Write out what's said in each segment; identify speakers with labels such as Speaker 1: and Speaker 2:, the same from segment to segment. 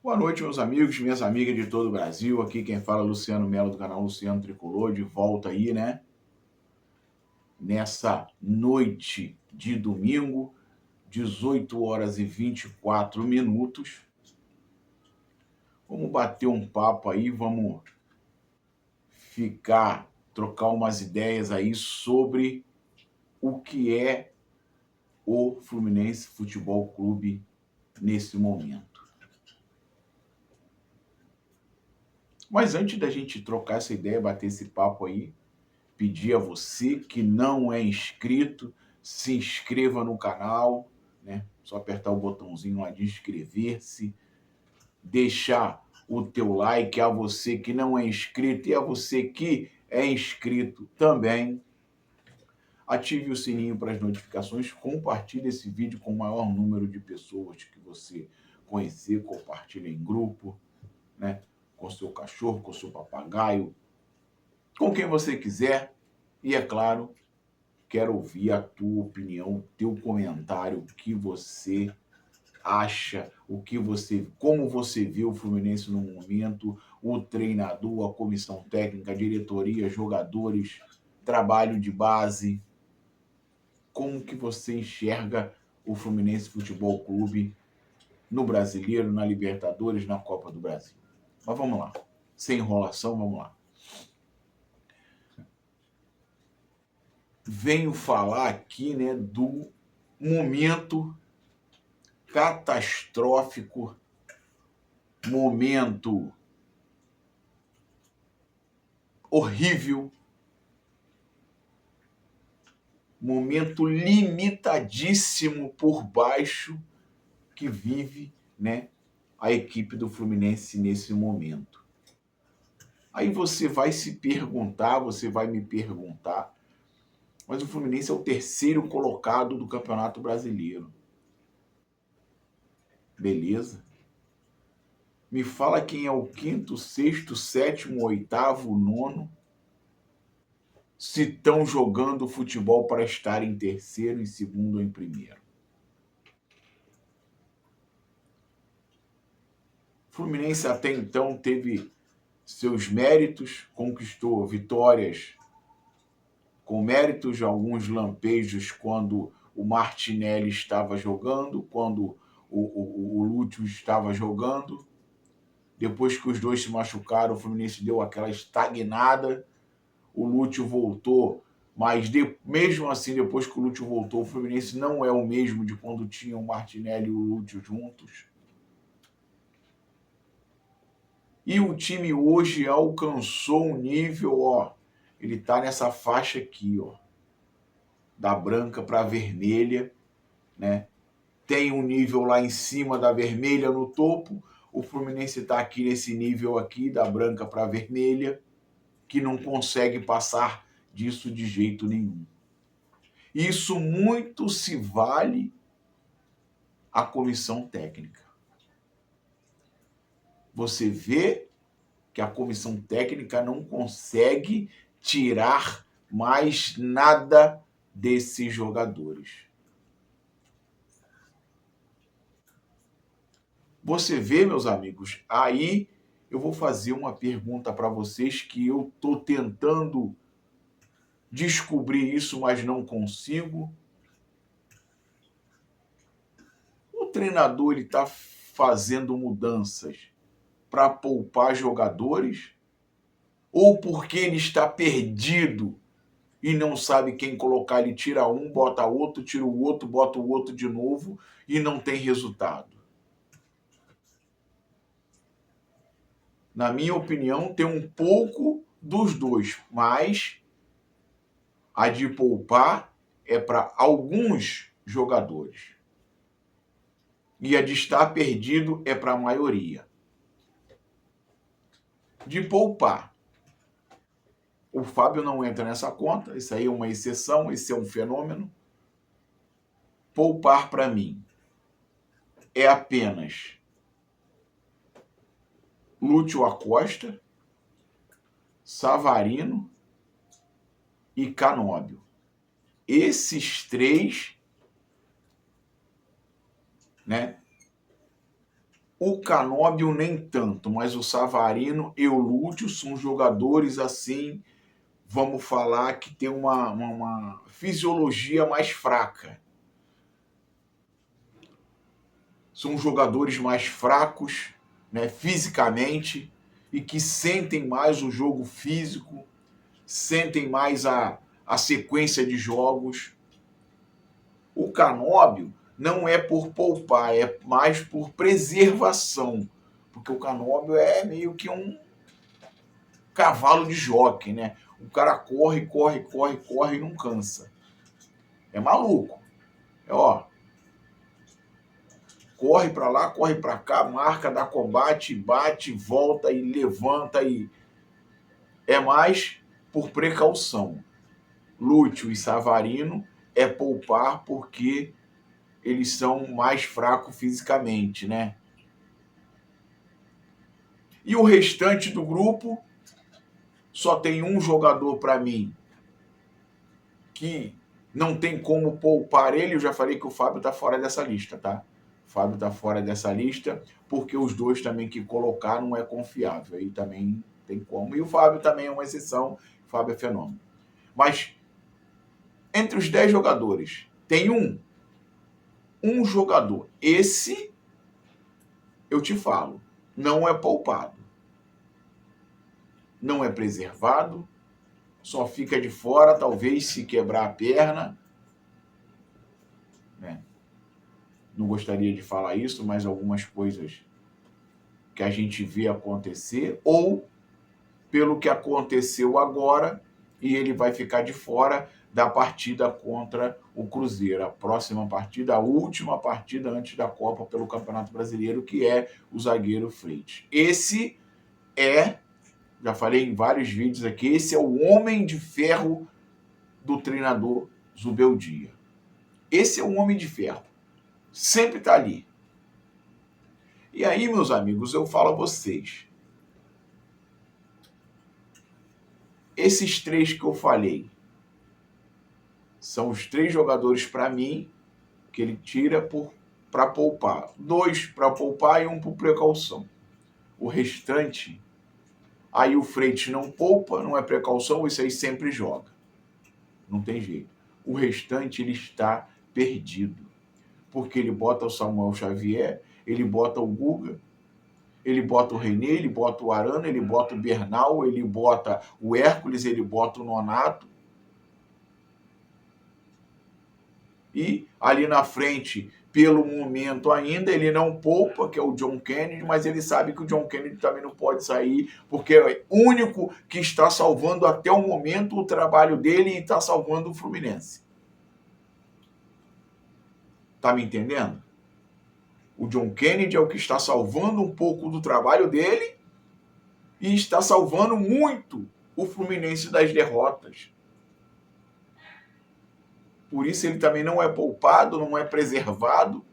Speaker 1: Boa noite, meus amigos, minhas amigas de todo o Brasil. Aqui quem fala é Luciano Melo, do canal Luciano Tricolor, de volta aí, né? Nessa noite de domingo, 18 horas e 24 minutos. Vamos bater um papo aí, vamos trocar umas ideias aí sobre o que é o Fluminense Futebol Clube nesse momento. Mas antes da gente trocar essa ideia, bater esse papo aí, pedir a você que não é inscrito, se inscreva no canal, né? Só apertar o botãozinho lá de inscrever-se, deixar o teu like, a você que não é inscrito e a você que é inscrito também. Ative o sininho para as notificações, compartilhe esse vídeo com o maior número de pessoas que você conhecer, compartilhe em grupo, né? Com seu cachorro, com seu papagaio, com quem você quiser. E é claro, quero ouvir a tua opinião, o teu comentário, o que você acha, como você vê o Fluminense no momento, o treinador, a comissão técnica, a diretoria, jogadores, trabalho de base. Como que você enxerga o Fluminense Futebol Clube no Brasileiro, na Libertadores, na Copa do Brasil? Mas vamos lá, sem enrolação, vamos lá. Venho falar aqui, né, do momento catastrófico, momento horrível, momento limitadíssimo por baixo que vive, né, a equipe do Fluminense nesse momento. Aí você vai se perguntar, você vai me perguntar, mas o Fluminense é o terceiro colocado do Campeonato Brasileiro. Beleza? Me fala quem é o quinto, sexto, sétimo, oitavo, nono, se estão jogando futebol para estar em terceiro, em segundo ou em primeiro. O Fluminense até então teve seus méritos, conquistou vitórias com méritos, alguns lampejos quando o Martinelli estava jogando, quando o Lúcio estava jogando. Depois que os dois se machucaram, o Fluminense deu aquela estagnada, o Lúcio voltou, mas mesmo assim, depois que o Lúcio voltou, o Fluminense não é o mesmo de quando tinha o Martinelli e o Lúcio juntos. E o time hoje alcançou um nível, ó, ele tá nessa faixa aqui, ó, da branca para a vermelha, né? Tem um nível lá em cima da vermelha no topo, o Fluminense está aqui nesse nível aqui, da branca para a vermelha, que não consegue passar disso de jeito nenhum. Isso muito se vale à comissão técnica. Você vê que a comissão técnica não consegue tirar mais nada desses jogadores. Você vê, meus amigos, aí eu vou fazer uma pergunta para vocês que eu estou tentando descobrir isso, mas não consigo. O treinador ele está fazendo mudanças para poupar jogadores ou porque ele está perdido e não sabe quem colocar, ele tira um, bota outro, tira o outro, bota o outro de novo e não tem resultado? Na minha opinião, tem um pouco dos dois, mas a de poupar é para alguns jogadores e a de estar perdido é para a maioria. De poupar, o Fábio não entra nessa conta, isso aí é uma exceção, esse é um fenômeno. Poupar para mim é apenas Lúcio Acosta, Savarino e Canóbio. Esses três, né, O Canóbio nem tanto, mas o Savarino e o Lúcio são jogadores assim, vamos falar, que tem uma fisiologia mais fraca. São jogadores mais fracos, né, fisicamente, e que sentem mais o jogo físico, sentem mais a sequência de jogos. O Canóbio não é por poupar, é mais por preservação, porque o Canóbio é meio que um cavalo de jockey, né? O cara corre, corre, corre, corre e não cansa. É maluco. É, ó, corre para lá, corre para cá, marca, dá combate, bate, volta e levanta e é mais por precaução. Lúcio e Savarino é poupar porque eles são mais fracos fisicamente, né? E o restante do grupo só tem um jogador para mim que não tem como poupar ele. Eu já falei que o Fábio está fora dessa lista, tá? O Fábio está fora dessa lista porque os dois também que colocaram não é confiável. Aí também tem como. E o Fábio também é uma exceção. O Fábio é fenômeno. Mas entre os 10 jogadores, tem um jogador. Esse, eu te falo, não é poupado. Não é preservado, só fica de fora, talvez se quebrar a perna, né? Não gostaria de falar isso, mas algumas coisas que a gente vê acontecer, ou pelo que aconteceu agora, e ele vai ficar de fora da partida contra o Cruzeiro. A próxima partida, a última partida antes da Copa pelo Campeonato Brasileiro, que é o zagueiro Freitas. Esse é, já falei em vários vídeos aqui, esse é o homem de ferro do treinador Zubeldia. Esse é o homem de ferro. Sempre está ali. E aí, meus amigos, eu falo a vocês. Esses 3 que eu falei são os 3 jogadores para mim que ele tira para poupar. 2 para poupar e 1 por precaução. O restante, aí o Freitas não poupa, não é precaução, esse aí sempre joga. Não tem jeito. O restante ele está perdido. Porque ele bota o Samuel Xavier, ele bota o Guga, ele bota o René, ele bota o Arana, ele bota o Bernal, ele bota o Hércules, ele bota o Nonato. E ali na frente, pelo momento ainda, ele não poupa, que é o John Kennedy, mas ele sabe que o John Kennedy também não pode sair, porque é o único que está salvando até o momento o trabalho dele e está salvando o Fluminense. Tá me entendendo? O John Kennedy é o que está salvando um pouco do trabalho dele e está salvando muito o Fluminense das derrotas. Por isso ele também não é poupado, não é preservado,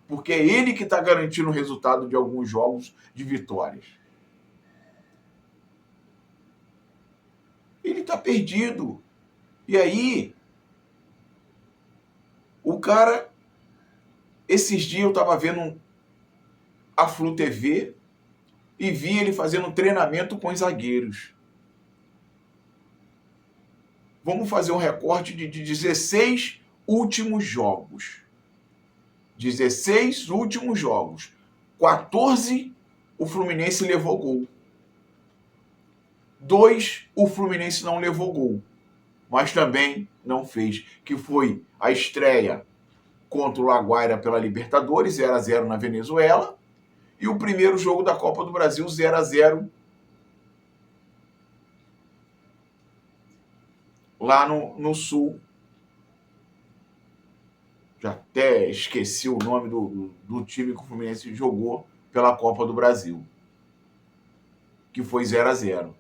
Speaker 1: porque é ele que está garantindo o resultado de alguns jogos de vitórias. Ele está perdido. E aí, o cara, esses dias eu estava vendo a Flu TV e vi ele fazendo treinamento com os zagueiros. Vamos fazer um recorte de 16 últimos jogos. 16 últimos jogos. 14 o Fluminense levou gol. 2 o Fluminense não levou gol, mas também não fez, que foi a estreia contra o Laguaira pela Libertadores, 0-0 na Venezuela, e o primeiro jogo da Copa do Brasil, 0-0 lá no Sul. Já até esqueci o nome do time que o Fluminense jogou pela Copa do Brasil, que foi 0-0.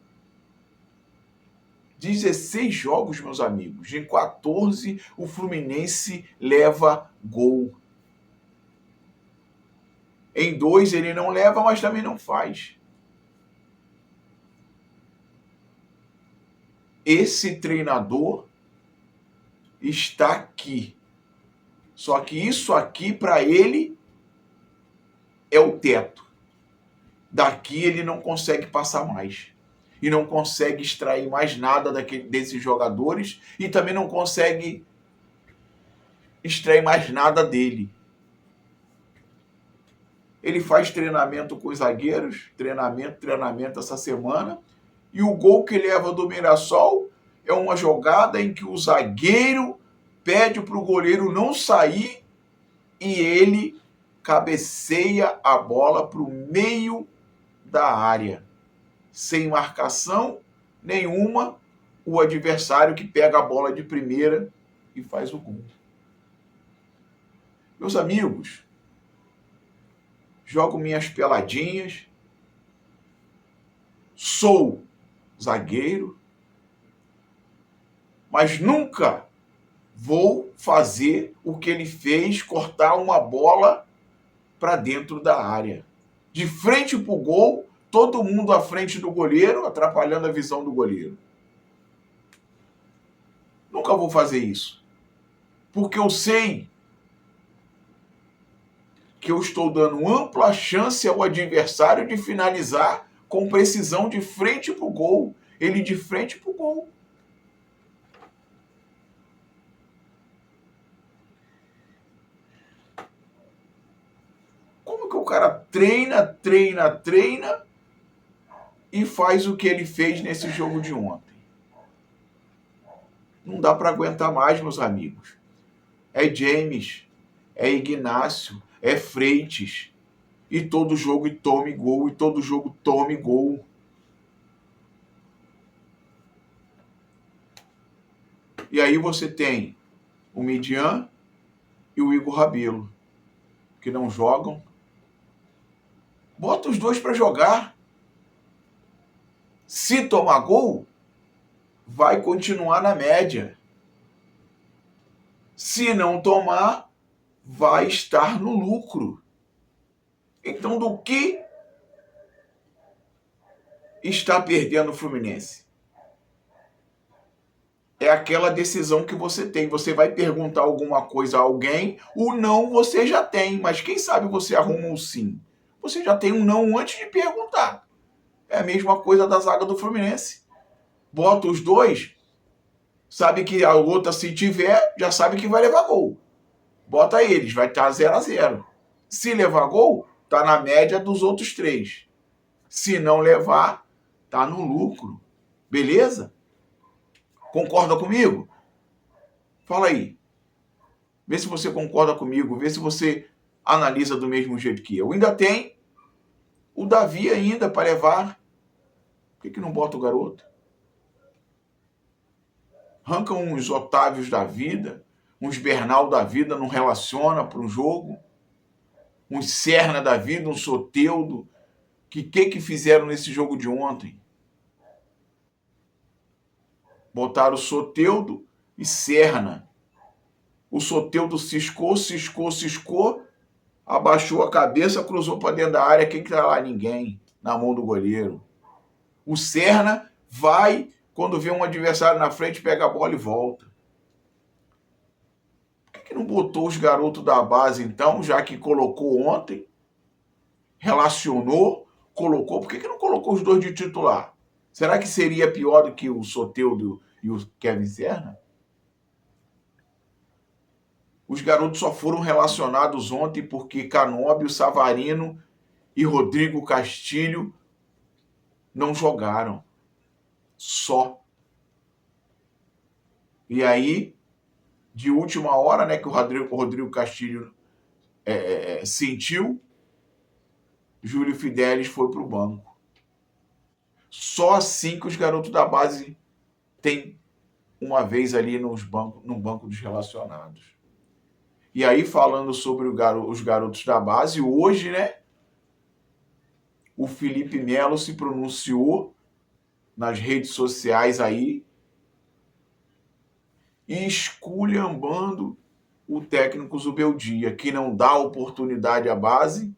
Speaker 1: 16 jogos, meus amigos. Em 14, o Fluminense leva gol. Em 2, ele não leva, mas também não faz. Esse treinador está aqui. Só que isso aqui, para ele, é o teto. daqui ele não consegue passar mais. E não consegue extrair mais nada desses jogadores e também não consegue extrair mais nada dele. Ele faz treinamento com os zagueiros, treinamento essa semana, e o gol que leva do Mirassol é uma jogada em que o zagueiro pede para o goleiro não sair e ele cabeceia a bola para o meio da área. Sem marcação nenhuma, o adversário que pega a bola de primeira e faz o gol. Meus amigos, jogo minhas peladinhas, sou zagueiro, mas nunca vou fazer o que ele fez, cortar uma bola para dentro da área. De frente para o gol, todo mundo à frente do goleiro, atrapalhando a visão do goleiro. Nunca vou fazer isso. Porque eu sei que eu estou dando ampla chance ao adversário de finalizar com precisão de frente para o gol. Ele de frente para o gol. Como que o cara treina e faz o que ele fez nesse jogo de ontem? Não dá para aguentar mais, meus amigos. É James, é Ignácio, é Freitas. E todo jogo tome gol, e todo jogo tome gol. E aí você tem o Midian e o Igor Rabelo, que não jogam. Bota os dois para jogar. Se tomar gol, vai continuar na média. Se não tomar, vai estar no lucro. Então, do que está perdendo o Fluminense? É aquela decisão que você tem. Você vai perguntar alguma coisa a alguém, o não você já tem, mas quem sabe você arruma um sim. Você já tem um não antes de perguntar. É a mesma coisa da zaga do Fluminense. Bota os dois, sabe que a outra, se tiver, já sabe que vai levar gol. Bota eles, vai estar 0-0. Se levar gol, tá na média dos outros três. Se não levar, tá no lucro. Beleza? Concorda comigo? Fala aí. Vê se você concorda comigo, vê se você analisa do mesmo jeito que eu. Ainda tem o Davi ainda para levar. Por que não bota o garoto? Arranca uns Otávios da vida, uns Bernal da vida, não relaciona para um jogo. Uns Serna da vida, um Soteldo. Que fizeram nesse jogo de ontem? Botaram Soteldo e Serna. O Soteldo ciscou, abaixou a cabeça, cruzou para dentro da área. Quem que tá lá? Ninguém. Na mão do goleiro. O Serna vai, quando vê um adversário na frente, pega a bola e volta. Por que não botou os garotos da base, então, já que colocou ontem, relacionou, colocou? Por que não colocou os dois de titular? Será que seria pior do que o Soteldo e o Kevin Serna? Os garotos só foram relacionados ontem porque Canóbio, Savarino e Rodrigo Castilho não jogaram. Só. E aí, de última hora, né, que o Rodrigo Castilho sentiu, Júlio Fidelis foi para o banco. Só assim que os garotos da base têm uma vez ali no banco dos relacionados. E aí, falando sobre os garotos da base, hoje, né, o Felipe Melo se pronunciou nas redes sociais aí, e esculhambando o técnico Zubeldia, que não dá oportunidade à base,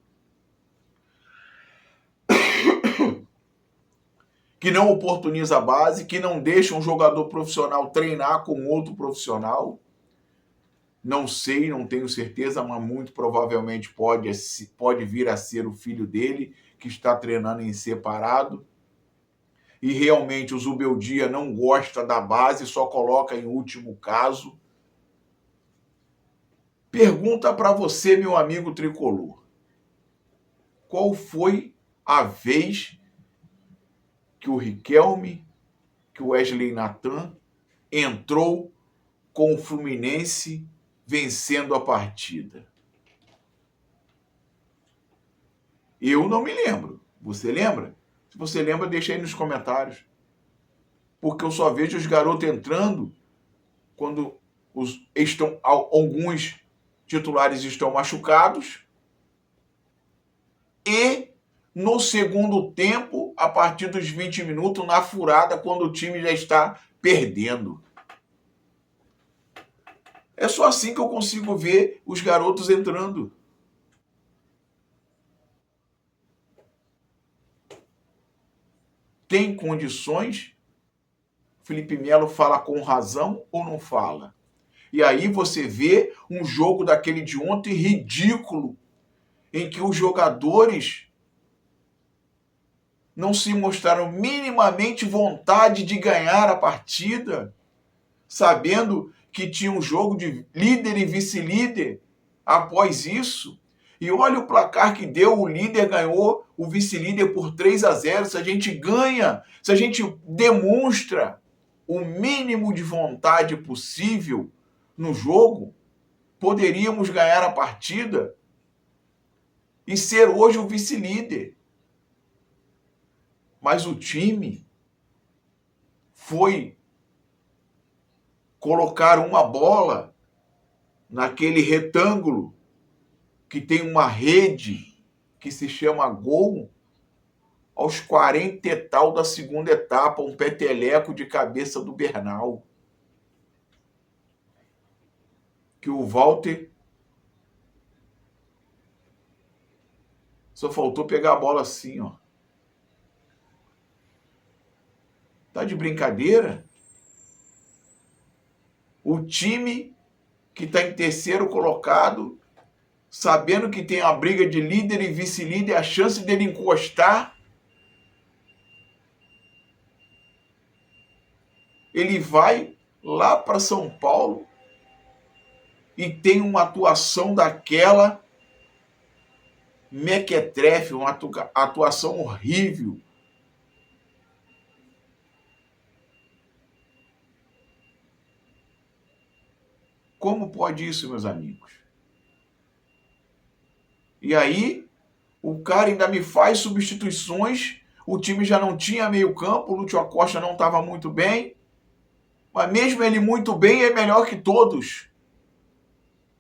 Speaker 1: que não oportuniza a base, que não deixa um jogador profissional treinar com outro profissional, Não sei, não tenho certeza, mas muito provavelmente pode vir a ser o filho dele, que está treinando em separado. E realmente o Zubeldia não gosta da base, só coloca em último caso. Pergunta para você, meu amigo tricolor. Qual foi a vez que o Riquelme, que o Wesley Nathan entrou com o Fluminense vencendo a partida? Eu não me lembro. Você lembra? Se você lembra, deixa aí nos comentários. Porque eu só vejo os garotos entrando quando alguns titulares estão machucados e no segundo tempo, a partir dos 20 minutos, na furada, quando o time já está perdendo. É só assim que eu consigo ver os garotos entrando. Tem condições? Felipe Melo fala com razão ou não fala? E aí você vê um jogo daquele de ontem ridículo, em que os jogadores não se mostraram minimamente vontade de ganhar a partida, sabendo que tinha um jogo de líder e vice-líder após isso. E olha o placar que deu, o líder ganhou o vice-líder por 3-0. Se a gente ganha, se a gente demonstra o mínimo de vontade possível no jogo, poderíamos ganhar a partida e ser hoje o vice-líder. Mas o time foi colocar uma bola naquele retângulo que tem uma rede que se chama gol aos 40 e tal da segunda etapa, um peteleco de cabeça do Bernal. Que o Walter só faltou pegar a bola assim, ó. Tá de brincadeira? O time que está em terceiro colocado, sabendo que tem a briga de líder e vice-líder, a chance dele encostar, ele vai lá para São Paulo e tem uma atuação daquela mequetrefe, uma atuação horrível. Como pode isso, meus amigos? E aí, o cara ainda me faz substituições, o time já não tinha meio campo, o Lúcio Acosta não estava muito bem, mas mesmo ele muito bem, é melhor que todos.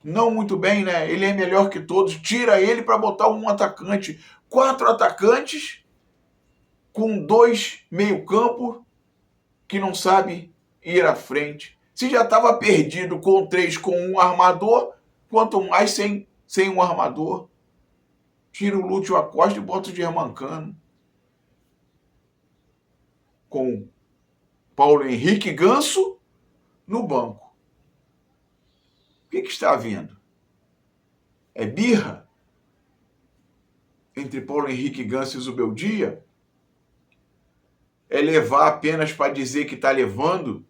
Speaker 1: Não muito bem, né? Ele é melhor que todos. Tira ele para botar um atacante. 4 atacantes com 2 meio-campo que não sabe ir à frente. Se já estava perdido com 3 com um armador, quanto mais sem um armador. Tira o Lúcio Acosta e bota o Germancano. Com Paulo Henrique Ganso no banco. O que está havendo? É birra entre Paulo Henrique Ganso e Zubeldia? É levar apenas para dizer que está levando?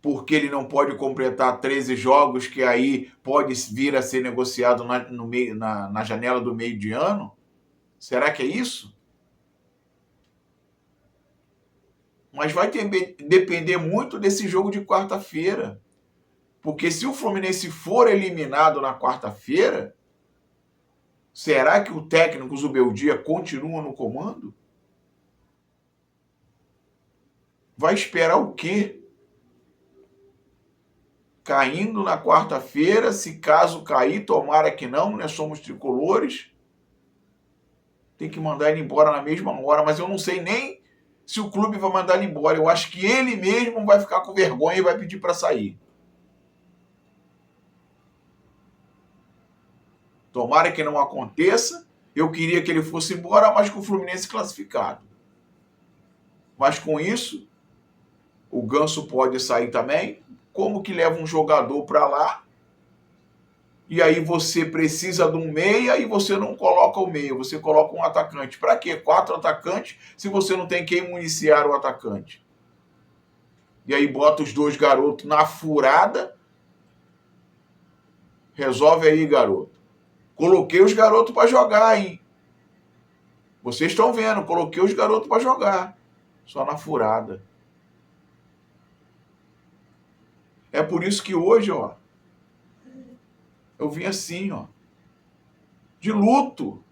Speaker 1: Porque ele não pode completar 13 jogos, que aí pode vir a ser negociado na janela do meio de ano? Será que é isso? Mas vai depender muito desse jogo de quarta-feira. Porque se o Fluminense for eliminado na quarta-feira, será que o técnico Zubeldia continua no comando? Vai esperar o quê? Caindo na quarta-feira, se caso cair, tomara que não, nós somos tricolores, tem que mandar ele embora na mesma hora, mas eu não sei nem se o clube vai mandar ele embora. Eu acho que ele mesmo vai ficar com vergonha e vai pedir para sair. Tomara que não aconteça. Eu queria que ele fosse embora, mas com o Fluminense classificado. Mas com isso, o Ganso pode sair também. como que leva um jogador para lá, e aí você precisa de um meia e você não coloca o meia, você coloca um atacante. Para quê? 4 atacantes se você não tem quem municiar o atacante? E aí bota os 2 garotos na furada. Resolve aí, garoto. Coloquei os garotos para jogar, hein? Vocês estão vendo, coloquei os garotos para jogar. Só na furada. É por isso que hoje, ó, eu vim assim, ó, de luto.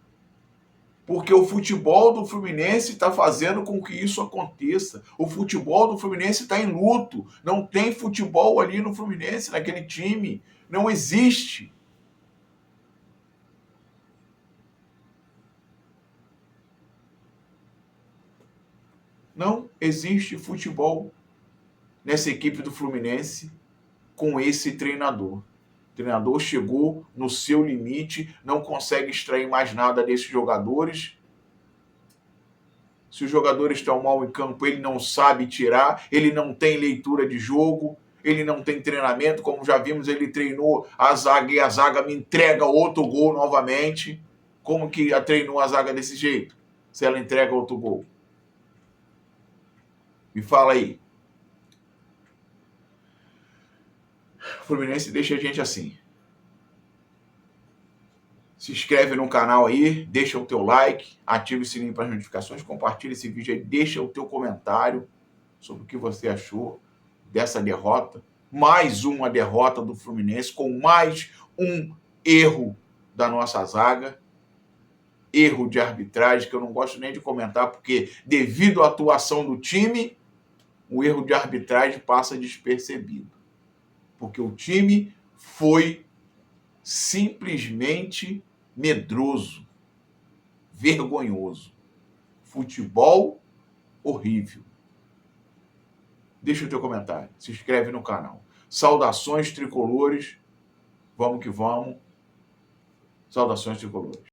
Speaker 1: Porque o futebol do Fluminense está fazendo com que isso aconteça. O futebol do Fluminense está em luto. Não tem futebol ali no Fluminense, naquele time. Não existe. Não existe futebol nessa equipe do Fluminense com esse treinador. O treinador chegou no seu limite, não consegue extrair mais nada desses jogadores. Se os jogadores estão mal em campo, ele não sabe tirar, ele não tem leitura de jogo, ele não tem treinamento, como já vimos, ele treinou a zaga e a zaga me entrega outro gol novamente. Como que treinou a zaga desse jeito? Se ela entrega outro gol. Me fala aí. O Fluminense deixa a gente assim. Se inscreve no canal aí, deixa o teu like, ativa o sininho para as notificações, compartilha esse vídeo aí, deixa o teu comentário sobre o que você achou dessa derrota. Mais uma derrota do Fluminense, com mais um erro da nossa zaga. Erro de arbitragem, que eu não gosto nem de comentar, porque devido à atuação do time, o erro de arbitragem passa despercebido. Porque o time foi simplesmente medroso, vergonhoso. Futebol horrível. Deixa o teu comentário, se inscreve no canal. Saudações tricolores, vamos que vamos. Saudações tricolores.